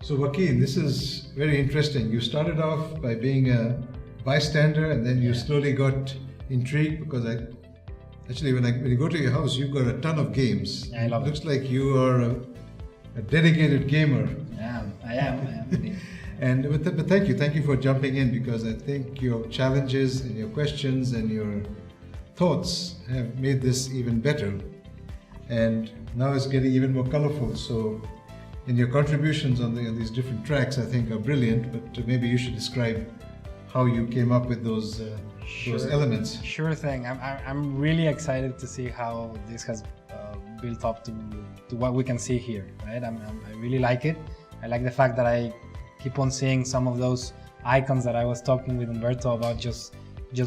So Joaquin, this is very interesting. You started off by being a bystander, and then you slowly got intrigued because when you go to your house, you've got a ton of games. Yeah, I love it. Looks like you are a dedicated gamer. Yeah, I am. But thank you for jumping in, because I think your challenges and your questions and your thoughts have made this even better. And now it's getting even more colorful. So, and your contributions on these different tracks, I think, are brilliant. But maybe you should describe how you came up with those elements. Sure thing. I'm really excited to see how this has built up to what we can see here. Right. I really like it. I like the fact that I keep on seeing some of those icons that I was talking with Humberto about just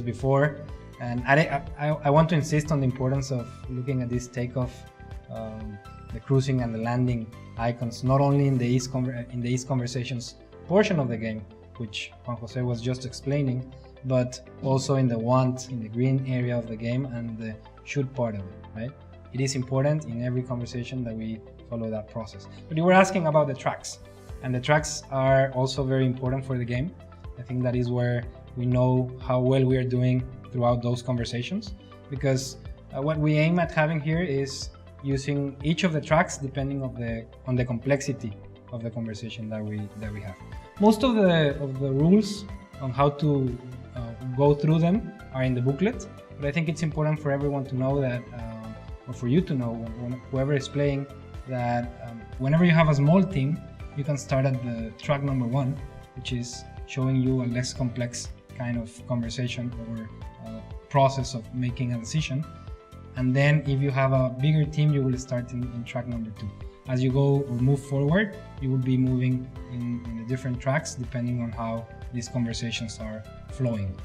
before. And I want to insist on the importance of looking at this takeoff, the cruising and the landing icons, not only in the East Conversations portion of the game, which Juan Jose was just explaining, but also in the want, in the green area of the game and the shoot part of it, right? It is important in every conversation that we follow that process. But you were asking about the tracks, and the tracks are also very important for the game. I think that is where we know how well we are doing throughout those conversations, because what we aim at having here is using each of the tracks depending on the complexity of the conversation that we have. Most of the rules on how to go through them are in the booklet, but I think it's important for everyone to know that, or for you to know, whoever is playing, that whenever you have a small team, you can start at the track number 1, which is showing you a less complex kind of conversation or process of making a decision. And then if you have a bigger team, you will start in track number 2. As you go or move forward, you will be moving in the different tracks depending on how these conversations are flowing.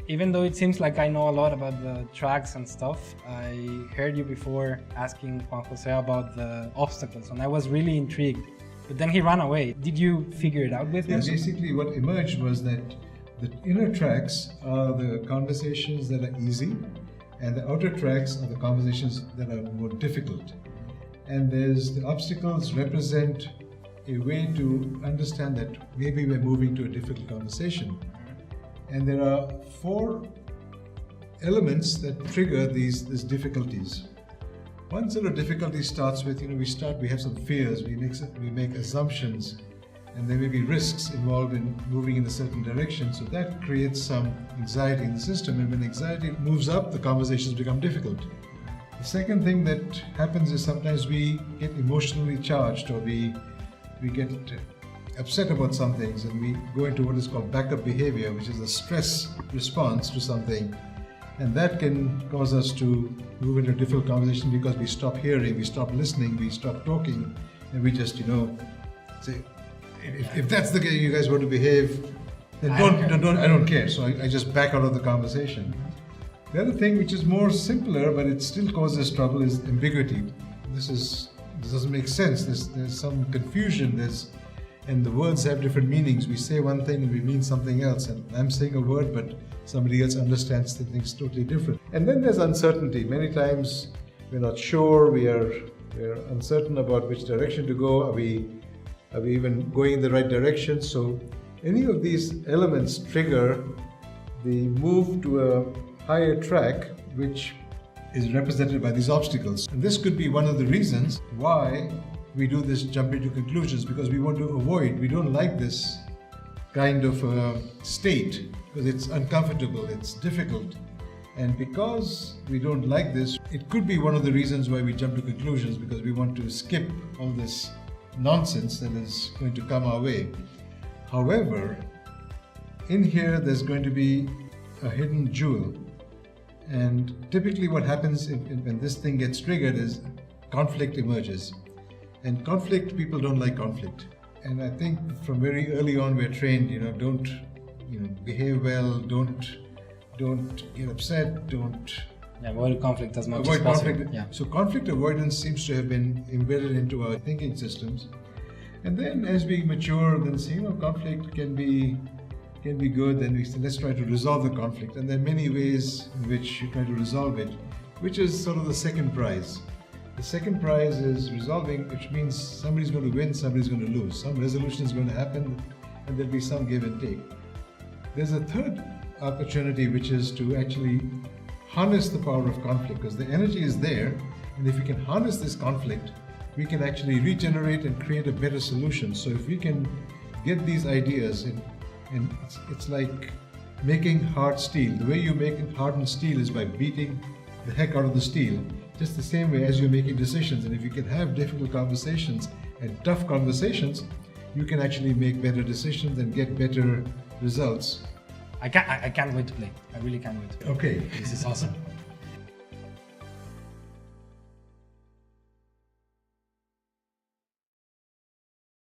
Even though it seems like I know a lot about the tracks and stuff, I heard you before asking Juan Jose about the obstacles, and I was really intrigued. But then he ran away. Did you figure it out with him? Yeah, basically what emerged was that the inner tracks are the conversations that are easy, and the outer tracks are the conversations that are more difficult. And the obstacles represent a way to understand that maybe we're moving to a difficult conversation. And there are 4 elements that trigger these difficulties. One sort of difficulty starts with, we have some fears, we make assumptions, and there may be risks involved in moving in a certain direction. So that creates some anxiety in the system, and when anxiety moves up, the conversations become difficult. The second thing that happens is sometimes we get emotionally charged, or we get upset about some things, and we go into what is called backup behavior, which is a stress response to something. And that can cause us to move into a difficult conversation because we stop hearing, we stop listening, we stop talking, and we just, say, if that's the way you guys want to behave, then I don't care. So I just back out of the conversation. The other thing, which is more simpler, but it still causes trouble, is ambiguity. This doesn't make sense. There's some confusion. And the words have different meanings. We say one thing and we mean something else. And I'm saying a word, but somebody else understands the things totally different. And then there's uncertainty. Many times we're not sure. We're uncertain about which direction to go. Are we even going in the right direction? So any of these elements trigger the move to a higher track, which is represented by these obstacles. And this could be one of the reasons why we do this jumping to conclusions, because we don't like this kind of state, because it's uncomfortable, it's difficult. And because we don't like this, it could be one of the reasons why we jump to conclusions, because we want to skip all this nonsense that is going to come our way. However, in here there's going to be a hidden jewel. And typically what happens when this thing gets triggered is conflict emerges. And people don't like conflict. And I think from very early on we're trained, don't behave well, don't get upset, don't avoid conflict as much as possible. Yeah. So conflict avoidance seems to have been embedded into our thinking systems. And then as we mature, then see, conflict can be good, then we say, let's try to resolve the conflict. And there are many ways in which you try to resolve it, which is sort of the second prize. The second prize is resolving, which means somebody's going to win, somebody's going to lose. Some resolution is going to happen, and there'll be some give and take. There's a third opportunity, which is to actually harness the power of conflict, because the energy is there, and if we can harness this conflict, we can actually regenerate and create a better solution. So if we can get these ideas, and it's like making hard steel. The way you make hardened steel is by beating the heck out of the steel, just the same way as you're making decisions. And if you can have difficult conversations and tough conversations, you can actually make better decisions and get better results. I can't wait to play. I really can't wait to play. Okay. This is awesome.